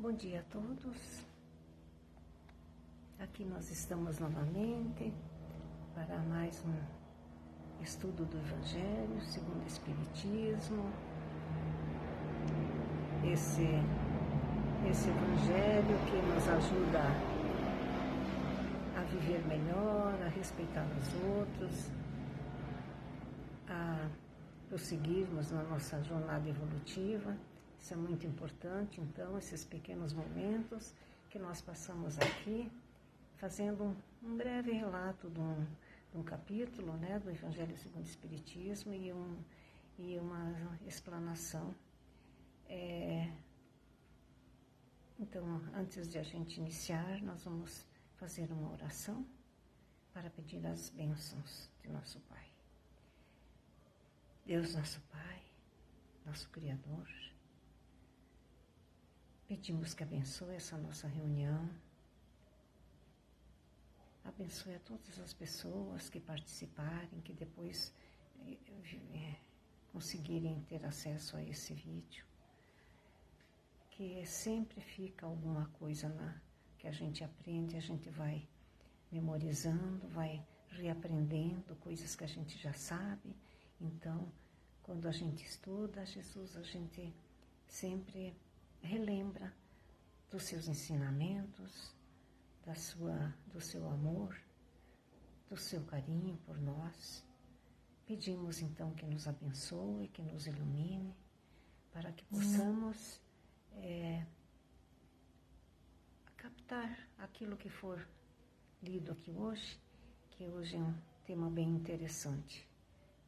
Bom dia a todos. Aqui nós estamos novamente para mais um estudo do Evangelho segundo o Espiritismo. Esse Evangelho que nos ajuda a viver melhor, a respeitar os outros, a prosseguirmos na nossa jornada evolutiva. Isso é muito importante, então, esses pequenos momentos que nós passamos aqui, fazendo um breve relato de um capítulo, né, do Evangelho segundo o Espiritismo e uma explanação. Então, antes de a gente iniciar, nós vamos fazer uma oração para pedir as bênçãos de nosso Pai. Deus, nosso Pai, nosso Criador, pedimos que abençoe essa nossa reunião, abençoe a todas as pessoas que participarem, que depois conseguirem ter acesso a esse vídeo, que sempre fica alguma coisa que a gente aprende, a gente vai memorizando, vai reaprendendo coisas que a gente já sabe. Então, quando a gente estuda Jesus, a gente sempre relembra dos seus ensinamentos, do seu amor, do seu carinho por nós. Pedimos então que nos abençoe, que nos ilumine, para que possamos captar aquilo que for lido aqui hoje, que hoje é um tema bem interessante.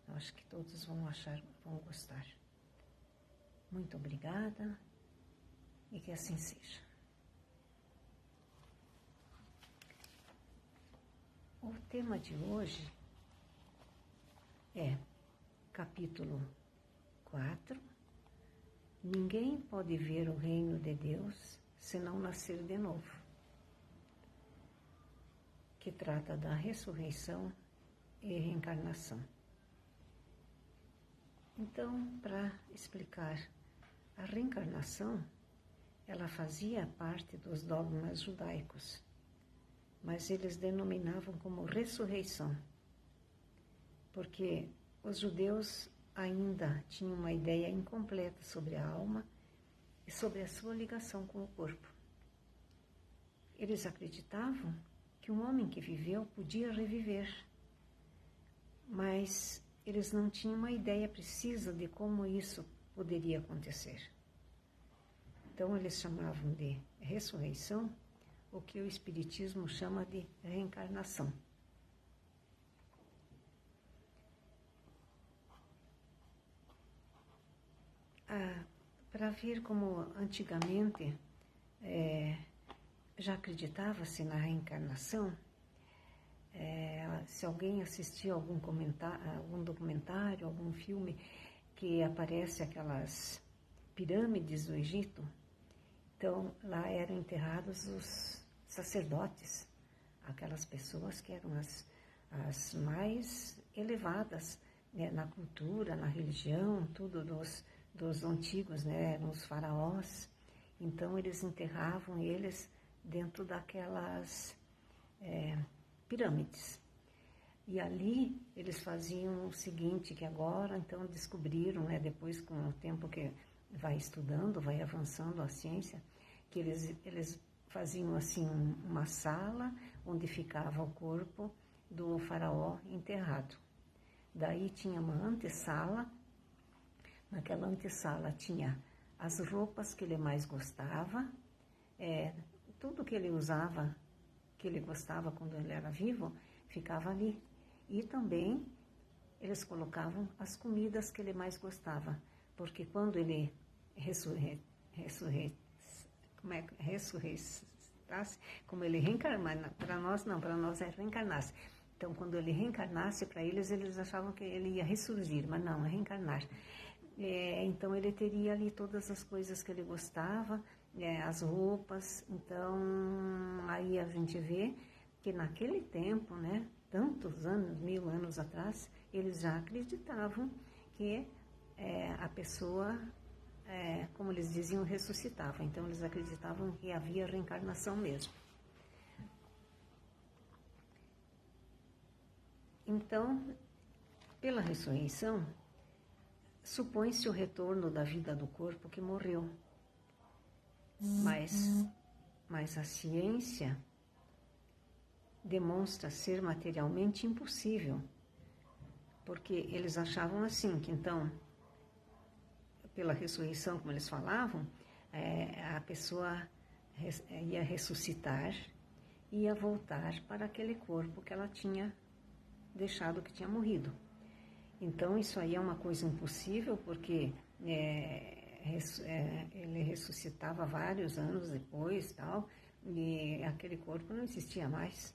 Eu acho que todos vão gostar. Muito obrigada. E que assim seja. O tema de hoje é capítulo 4. Ninguém pode ver o reino de Deus se não nascer de novo. Que trata da ressurreição e reencarnação. Então, para explicar a reencarnação, ela fazia parte dos dogmas judaicos, mas eles denominavam como ressurreição, porque os judeus ainda tinham uma ideia incompleta sobre a alma e sobre a sua ligação com o corpo. Eles acreditavam que um homem que viveu podia reviver, mas eles não tinham uma ideia precisa de como isso poderia acontecer. Então, eles chamavam de ressurreição o que o Espiritismo chama de reencarnação. Para ver como antigamente já acreditava-se na reencarnação, se alguém assistiu algum documentário, algum filme que aparece aquelas pirâmides do Egito, então lá eram enterrados os sacerdotes, aquelas pessoas que eram as mais elevadas, né, na cultura, na religião, tudo dos antigos, né, eram os faraós. Então eles enterravam eles dentro daquelas pirâmides. E ali eles faziam o seguinte, que agora então descobriram, né, depois com o tempo que vai estudando, vai avançando a ciência, que eles faziam assim uma sala onde ficava o corpo do faraó enterrado. Daí tinha uma antessala, naquela antessala tinha as roupas que ele mais gostava, tudo que ele usava, que ele gostava quando ele era vivo, ficava ali. E também eles colocavam as comidas que ele mais gostava, porque quando ele ressuscitasse, como ele reencarnasse, para nós não, para nós é reencarnasse. Então, quando ele reencarnasse, para eles achavam que ele ia ressurgir, mas não, é reencarnar. Então, ele teria ali todas as coisas que ele gostava, as roupas. Então, aí a gente vê que naquele tempo, né, tantos anos, 1000 anos atrás, eles já acreditavam que a pessoa como eles diziam, ressuscitava. Então eles acreditavam que havia reencarnação mesmo. Então, pela ressurreição, supõe-se o retorno da vida do corpo que morreu. Mas a ciência demonstra ser materialmente impossível, porque eles achavam assim, que então, pela ressurreição, como eles falavam, a pessoa ia ressuscitar, ia voltar para aquele corpo que ela tinha deixado, que tinha morrido. Então, isso aí é uma coisa impossível, porque ele ressuscitava vários anos depois, tal, e aquele corpo não existia mais.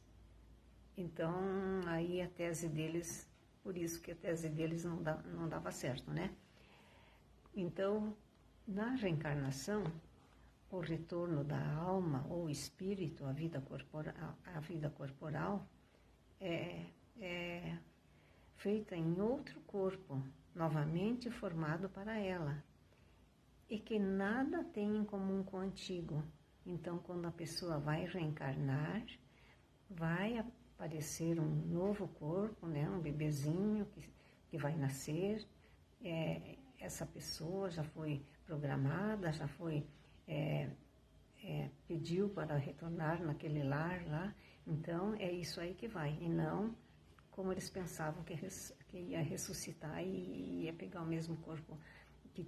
Então, aí a tese deles, por isso que a tese deles não dava certo, né? Então, na reencarnação, o retorno da alma ou espírito à vida corporal é feita em outro corpo, novamente formado para ela, e que nada tem em comum com o antigo. Então, quando a pessoa vai reencarnar, vai aparecer um novo corpo, né? Um bebezinho que vai nascer. Essa pessoa já foi programada, já foi pediu para retornar naquele lar lá. Então, é isso aí que vai, e não como eles pensavam que ia ressuscitar e ia pegar o mesmo corpo que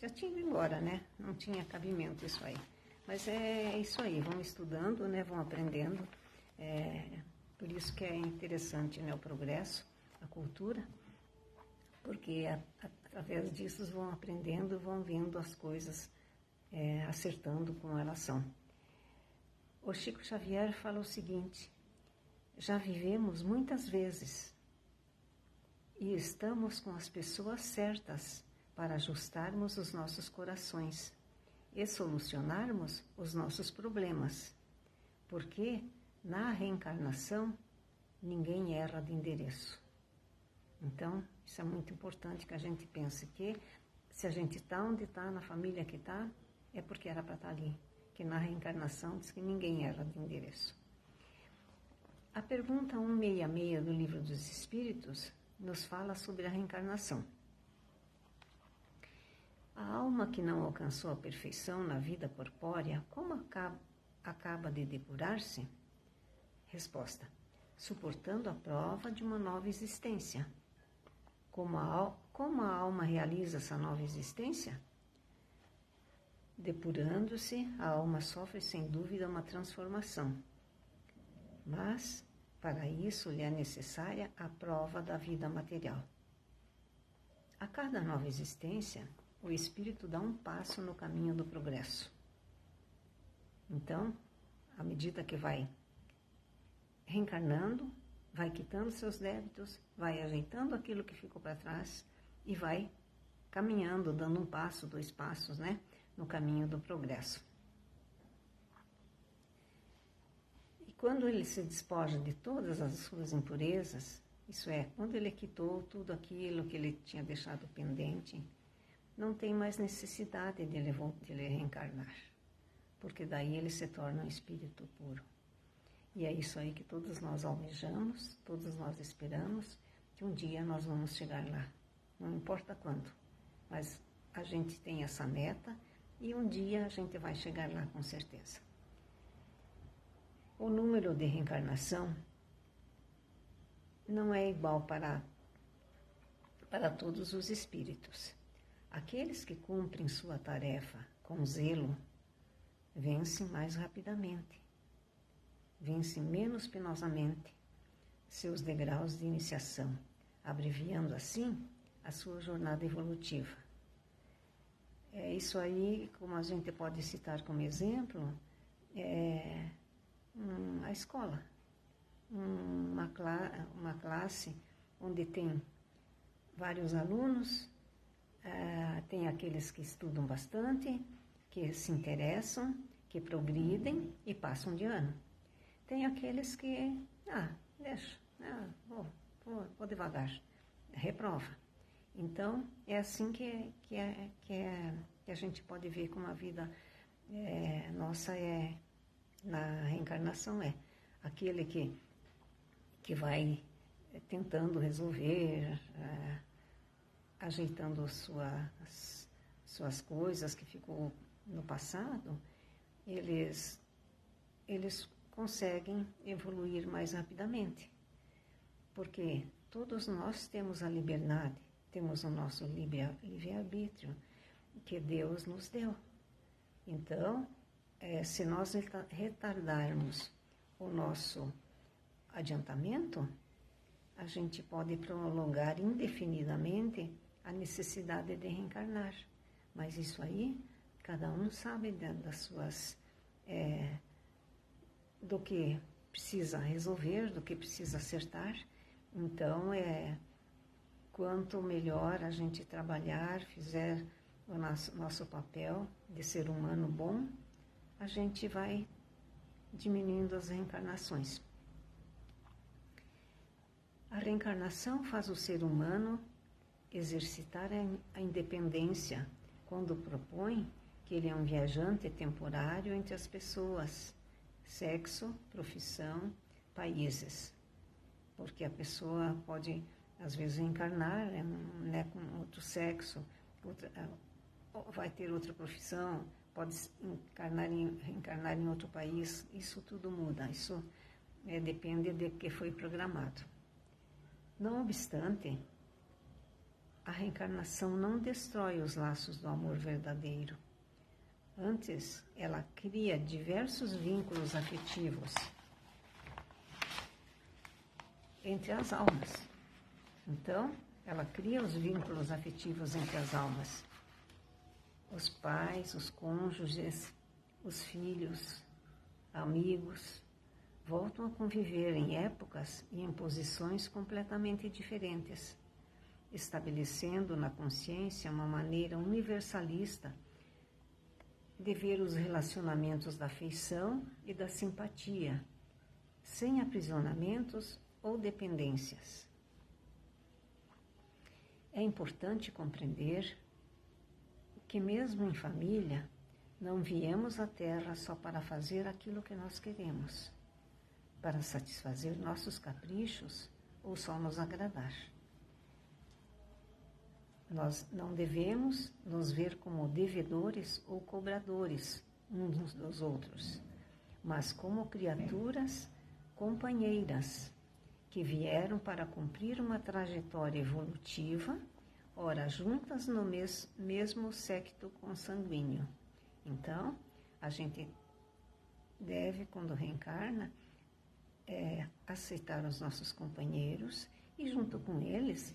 já tinha ido embora, né? Não tinha cabimento isso aí. Mas é isso aí, vão estudando, né? Vão aprendendo. Por isso que é interessante, né? O progresso, a cultura, porque através disso vão aprendendo, vão vendo as coisas, acertando como elas são. O Chico Xavier fala o seguinte: já vivemos muitas vezes e estamos com as pessoas certas para ajustarmos os nossos corações e solucionarmos os nossos problemas, porque na reencarnação ninguém erra de endereço. Então, isso é muito importante que a gente pense que se a gente está onde está, na família que está, é porque era para estar ali, que na reencarnação diz que ninguém erra de endereço. A pergunta 166 do Livro dos Espíritos nos fala sobre a reencarnação. A alma que não alcançou a perfeição na vida corpórea, como acaba de depurar-se? Resposta: suportando a prova de uma nova existência. Como a alma realiza essa nova existência? Depurando-se, a alma sofre sem dúvida uma transformação. Mas, para isso, lhe é necessária a prova da vida material. A cada nova existência, o espírito dá um passo no caminho do progresso. Então, à medida que vai reencarnando, vai quitando seus débitos, vai ajeitando aquilo que ficou para trás e vai caminhando, dando um passo, 2 passos, né, no caminho do progresso. Quando ele se despoja de todas as suas impurezas, isso é, quando ele quitou tudo aquilo que ele tinha deixado pendente, não tem mais necessidade de ele reencarnar, porque daí ele se torna um espírito puro. E é isso aí que todos nós almejamos, todos nós esperamos, que um dia nós vamos chegar lá. Não importa quando, mas a gente tem essa meta e um dia a gente vai chegar lá com certeza. O número de reencarnação não é igual para todos os espíritos. Aqueles que cumprem sua tarefa com zelo vencem mais rapidamente, vencem menos penosamente seus degraus de iniciação, abreviando assim a sua jornada evolutiva. Isso aí, como a gente pode citar como exemplo, a escola, uma classe onde tem vários alunos, tem aqueles que estudam bastante, que se interessam, que progridem e passam de ano. Tem aqueles que, deixa, vou devagar, reprova. Então, é assim que a gente pode ver como a vida nossa na reencarnação aquele que vai tentando resolver, ajeitando suas coisas que ficou no passado, eles conseguem evoluir mais rapidamente. Porque todos nós temos a liberdade, temos o nosso livre-arbítrio que Deus nos deu. Então, se nós retardarmos o nosso adiantamento, a gente pode prolongar indefinidamente a necessidade de reencarnar. Mas isso aí, cada um sabe das suas... do que precisa resolver, do que precisa acertar. Então, quanto melhor a gente trabalhar, fizer o nosso papel de ser humano bom, a gente vai diminuindo as reencarnações. A reencarnação faz o ser humano exercitar a independência quando propõe que ele é um viajante temporário entre as pessoas, sexo, profissão, países. Porque a pessoa pode, às vezes, reencarnar com outro sexo, vai ter outra profissão, pode reencarnar em outro país. Isso tudo muda, isso depende de que foi programado. Não obstante, a reencarnação não destrói os laços do amor verdadeiro. Antes, ela cria diversos vínculos afetivos entre as almas. Então, ela cria os vínculos afetivos entre as almas. Os pais, os cônjuges, os filhos, amigos, voltam a conviver em épocas e em posições completamente diferentes, estabelecendo na consciência uma maneira universalista de ver os relacionamentos da afeição e da simpatia, sem aprisionamentos ou dependências. É importante compreender que mesmo em família, não viemos à Terra só para fazer aquilo que nós queremos, para satisfazer nossos caprichos ou só nos agradar. Nós não devemos nos ver como devedores ou cobradores uns dos outros, mas como criaturas companheiras que vieram para cumprir uma trajetória evolutiva, ora juntas no mesmo séquito consanguíneo. Então, a gente deve, quando reencarna, aceitar os nossos companheiros e, junto com eles,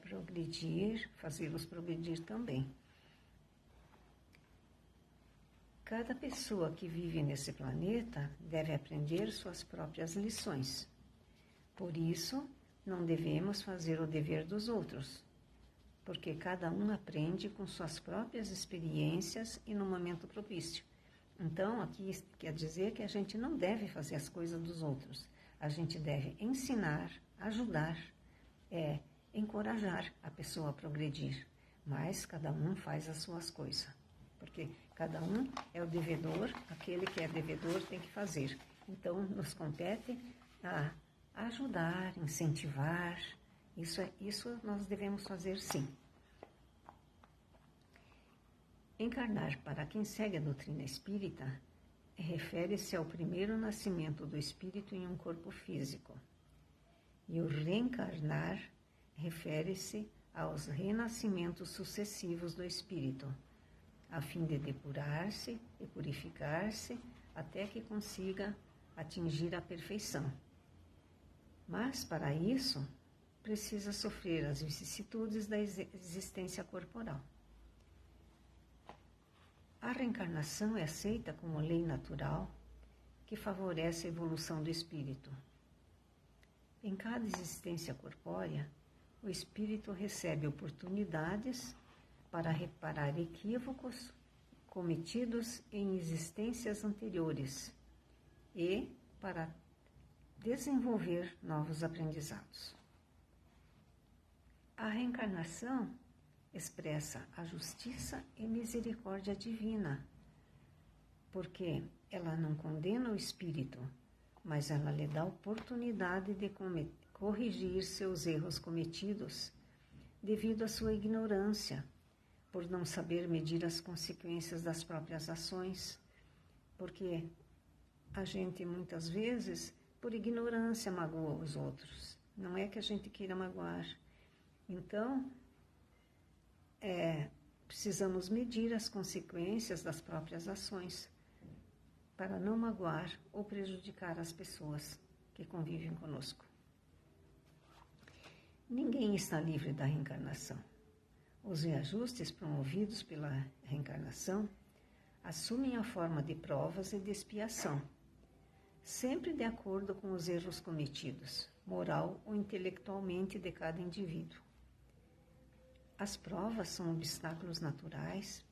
progredir, fazê-los progredir também. Cada pessoa que vive nesse planeta deve aprender suas próprias lições. Por isso, não devemos fazer o dever dos outros, porque cada um aprende com suas próprias experiências e no momento propício. Então, aqui quer dizer que a gente não deve fazer as coisas dos outros. A gente deve ensinar, ajudar, encorajar a pessoa a progredir. Mas cada um faz as suas coisas. Porque cada um é o devedor, aquele que é devedor tem que fazer. Então, nos compete a ajudar, incentivar. Isso nós devemos fazer sim. Encarnar, para quem segue a doutrina espírita, refere-se ao primeiro nascimento do espírito em um corpo físico. E o reencarnar refere-se aos renascimentos sucessivos do espírito, a fim de depurar-se e purificar-se até que consiga atingir a perfeição. Mas, para isso, precisa sofrer as vicissitudes da existência corporal. A reencarnação é aceita como lei natural que favorece a evolução do espírito. Em cada existência corpórea, o espírito recebe oportunidades para reparar equívocos cometidos em existências anteriores e para desenvolver novos aprendizados. A reencarnação expressa a justiça e misericórdia divina, porque ela não condena o espírito, mas ela lhe dá a oportunidade de corrigir seus erros cometidos devido à sua ignorância, por não saber medir as consequências das próprias ações, porque a gente muitas vezes, por ignorância, magoa os outros. Não é que a gente queira magoar. Então, precisamos medir as consequências das próprias ações para não magoar ou prejudicar as pessoas que convivem conosco. Ninguém está livre da reencarnação. Os reajustes promovidos pela reencarnação assumem a forma de provas e de expiação, sempre de acordo com os erros cometidos, moral ou intelectualmente, de cada indivíduo. As provas são obstáculos naturais,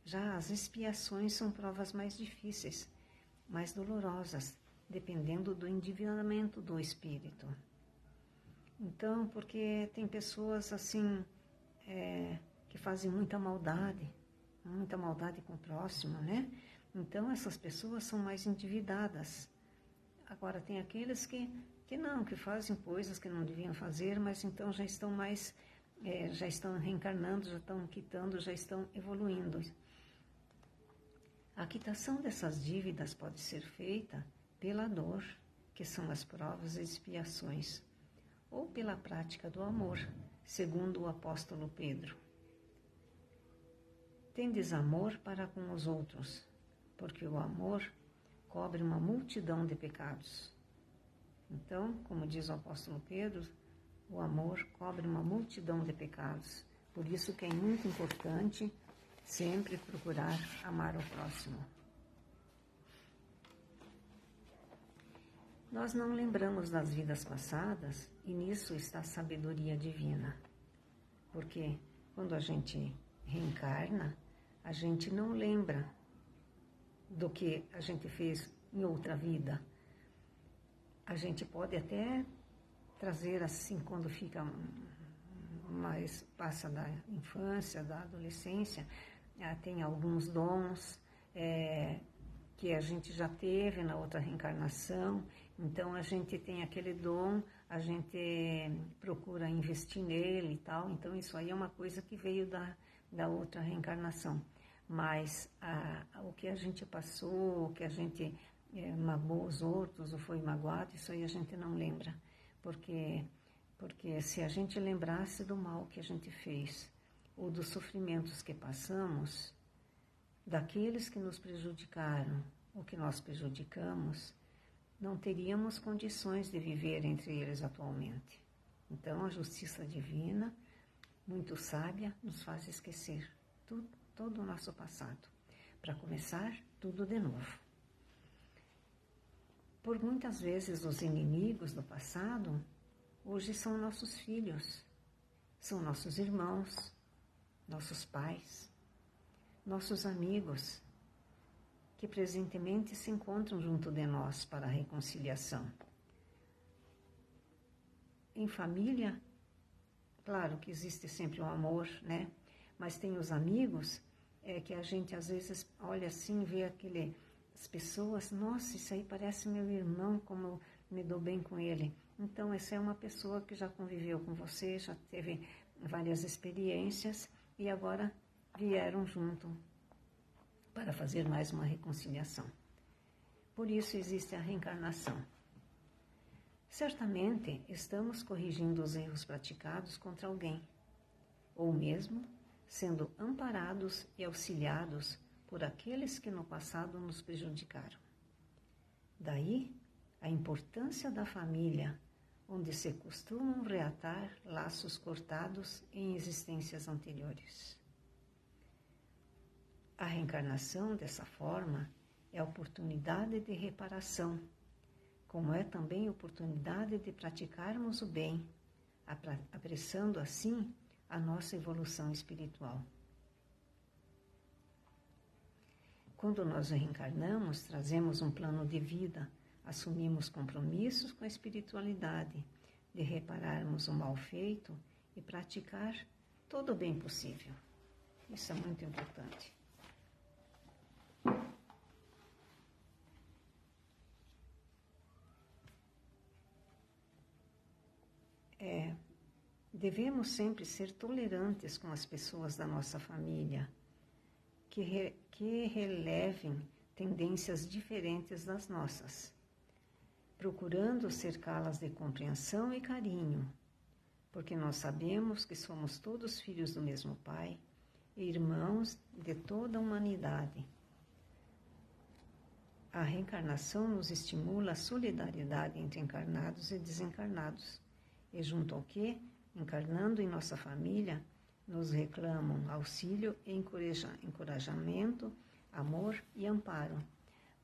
já as expiações são provas mais difíceis, mais dolorosas, dependendo do endividamento do espírito. Então, porque tem pessoas assim, que fazem muita maldade com o próximo, né? Então, essas pessoas são mais endividadas. Agora, tem aqueles que não, que fazem coisas que não deviam fazer, mas então já estão mais, já estão reencarnando, já estão quitando, já estão evoluindo. A quitação dessas dívidas pode ser feita pela dor, que são as provas e expiações, ou pela prática do amor, segundo o apóstolo Pedro. Tendes amor para com os outros, porque o amor cobre uma multidão de pecados. Então, como diz o apóstolo Pedro, o amor cobre uma multidão de pecados. Por isso que é muito importante sempre procurar amar o próximo. Nós não lembramos das vidas passadas e nisso está a sabedoria divina. Porque quando a gente reencarna, a gente não lembra do que a gente fez em outra vida. A gente pode até trazer assim, quando fica mais, passa da infância, da adolescência, tem alguns dons que a gente já teve na outra reencarnação. Então, a gente tem aquele dom, a gente procura investir nele e tal. Então, isso aí é uma coisa que veio da outra reencarnação. Mas o que a gente passou, o que a gente magoou os outros ou foi magoado, isso aí a gente não lembra. Porque se a gente lembrasse do mal que a gente fez, ou dos sofrimentos que passamos, daqueles que nos prejudicaram, ou que nós prejudicamos, não teríamos condições de viver entre eles atualmente. Então, a justiça divina, muito sábia, nos faz esquecer todo o nosso passado, para começar tudo de novo. Por muitas vezes, os inimigos do passado, hoje são nossos filhos, são nossos irmãos, nossos pais, nossos amigos, que presentemente se encontram junto de nós para a reconciliação. Em família, claro que existe sempre o amor, né? Mas tem os amigos que a gente às vezes olha assim, vê as pessoas, nossa, isso aí parece meu irmão, como eu me dou bem com ele. Então, essa é uma pessoa que já conviveu com você, já teve várias experiências e agora vieram junto para fazer mais uma reconciliação. Por isso existe a reencarnação. Certamente estamos corrigindo os erros praticados contra alguém, ou mesmo sendo amparados e auxiliados por aqueles que no passado nos prejudicaram. Daí a importância da família, onde se costumam reatar laços cortados em existências anteriores. A reencarnação, dessa forma, é a oportunidade de reparação, como é também a oportunidade de praticarmos o bem, apressando assim a nossa evolução espiritual. Quando nós reencarnamos, trazemos um plano de vida, assumimos compromissos com a espiritualidade, de repararmos o mal feito e praticar todo o bem possível. Isso é muito importante. Devemos sempre ser tolerantes com as pessoas da nossa família, que relevem tendências diferentes das nossas, procurando cercá-las de compreensão e carinho, porque nós sabemos que somos todos filhos do mesmo Pai e irmãos de toda a humanidade. A reencarnação nos estimula a solidariedade entre encarnados e desencarnados, e junto ao que, encarnando em nossa família, nos reclamam auxílio e encorajamento, amor e amparo.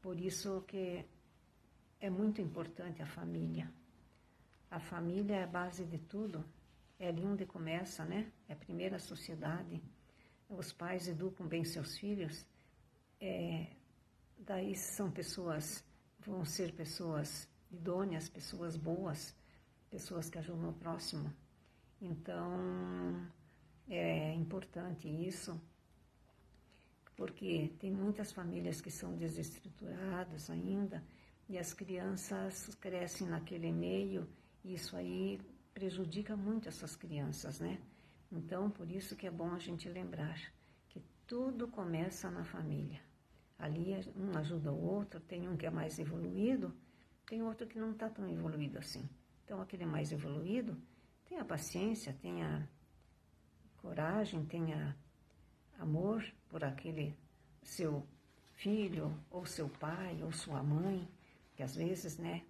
Por isso que é muito importante a família. A família é a base de tudo, é ali onde começa, né? É a primeira sociedade. Os pais educam bem seus filhos, daí vão ser pessoas idôneas, pessoas boas, pessoas que ajudam o próximo. Então, é importante isso, porque tem muitas famílias que são desestruturadas ainda, e as crianças crescem naquele meio, e isso aí prejudica muito essas crianças, né? Então, por isso que é bom a gente lembrar que tudo começa na família. Ali um ajuda o outro, tem um que é mais evoluído, tem outro que não está tão evoluído assim. Então, aquele mais evoluído, tenha paciência, tenha coragem, tenha amor por aquele seu filho, ou seu pai, ou sua mãe, que às vezes, né,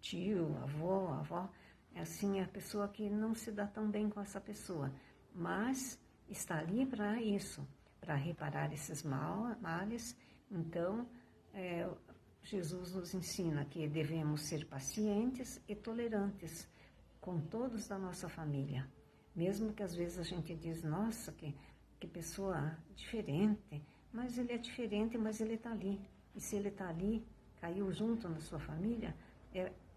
tio, avó, é assim a pessoa que não se dá tão bem com essa pessoa, mas está ali para isso, para reparar esses males. Então, Jesus nos ensina que devemos ser pacientes e tolerantes com todos da nossa família. Mesmo que às vezes a gente diz, nossa, que pessoa diferente, mas ele é diferente, mas ele está ali. E se ele está ali, caiu junto na sua família,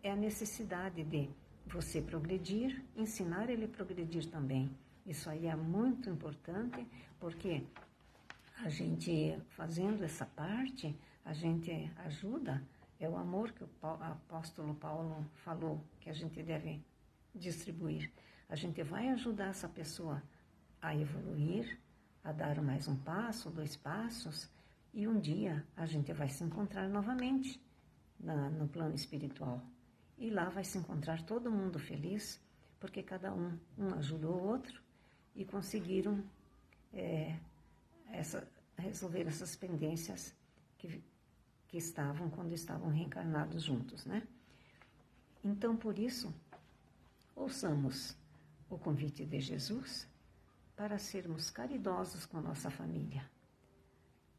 é a necessidade de você progredir, ensinar ele a progredir também. Isso aí é muito importante, porque a gente fazendo essa parte, a gente ajuda, é o amor que o apóstolo Paulo falou, que a gente deve distribuir. A gente vai ajudar essa pessoa a evoluir, a dar mais um passo, 2 passos, e um dia a gente vai se encontrar novamente no plano espiritual. E lá vai se encontrar todo mundo feliz, porque cada um ajudou o outro e conseguiram resolver essas pendências que estavam quando estavam reencarnados juntos, né? Então, por isso, ouçamos o convite de Jesus para sermos caridosos com nossa família,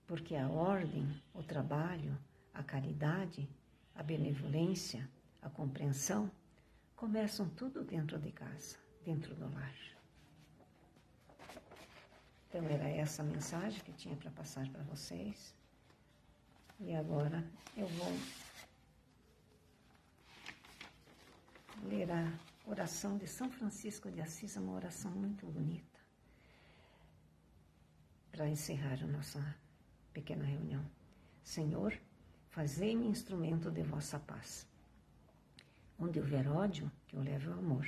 porque a ordem, o trabalho, a caridade, a benevolência, a compreensão começam tudo dentro de casa, dentro do lar. Então, era essa a mensagem que tinha para passar para vocês. E agora eu vou ler a oração de São Francisco de Assis, uma oração muito bonita, para encerrar a nossa pequena reunião. Senhor, fazei-me instrumento de vossa paz. Onde houver ódio, que eu leve o amor.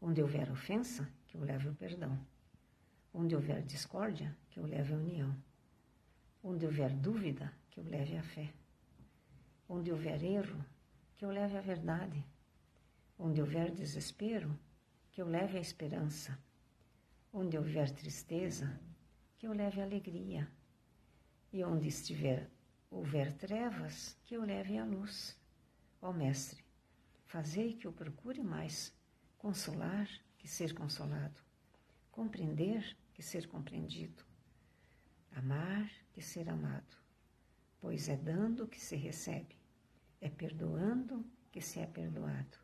Onde houver ofensa, que eu leve o perdão. Onde houver discórdia, que eu leve a união. Onde houver dúvida, que eu leve a fé. Onde houver erro, que eu leve a verdade. Onde houver desespero, que eu leve a esperança. Onde houver tristeza, que eu leve a alegria. E onde houver trevas, que eu leve a luz. Ó Mestre, fazei que eu procure mais consolar que ser consolado, compreender que ser compreendido, amar que ser amado, pois é dando que se recebe, é perdoando que se é perdoado,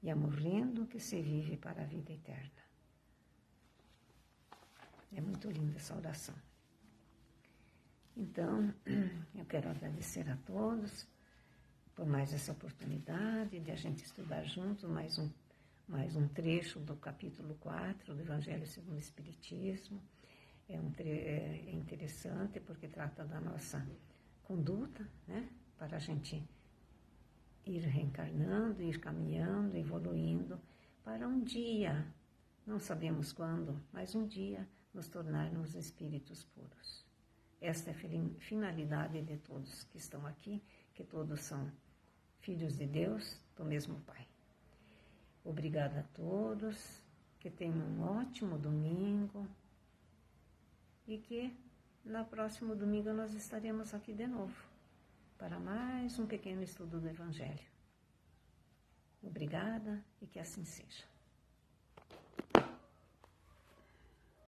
e é morrendo que se vive para a vida eterna. É muito linda essa oração. Então, eu quero agradecer a todos por mais essa oportunidade de a gente estudar juntos mais mais um trecho do capítulo 4 do Evangelho segundo o Espiritismo. É interessante porque trata da nossa conduta, né? Para a gente ir reencarnando, ir caminhando, evoluindo, para um dia, não sabemos quando, mas um dia nos tornarmos espíritos puros. Esta é a finalidade de todos que estão aqui, que todos são filhos de Deus, do mesmo Pai. Obrigada a todos, que tenham um ótimo domingo e que no próximo domingo nós estaremos aqui de novo para mais um pequeno estudo do Evangelho. Obrigada e que assim seja.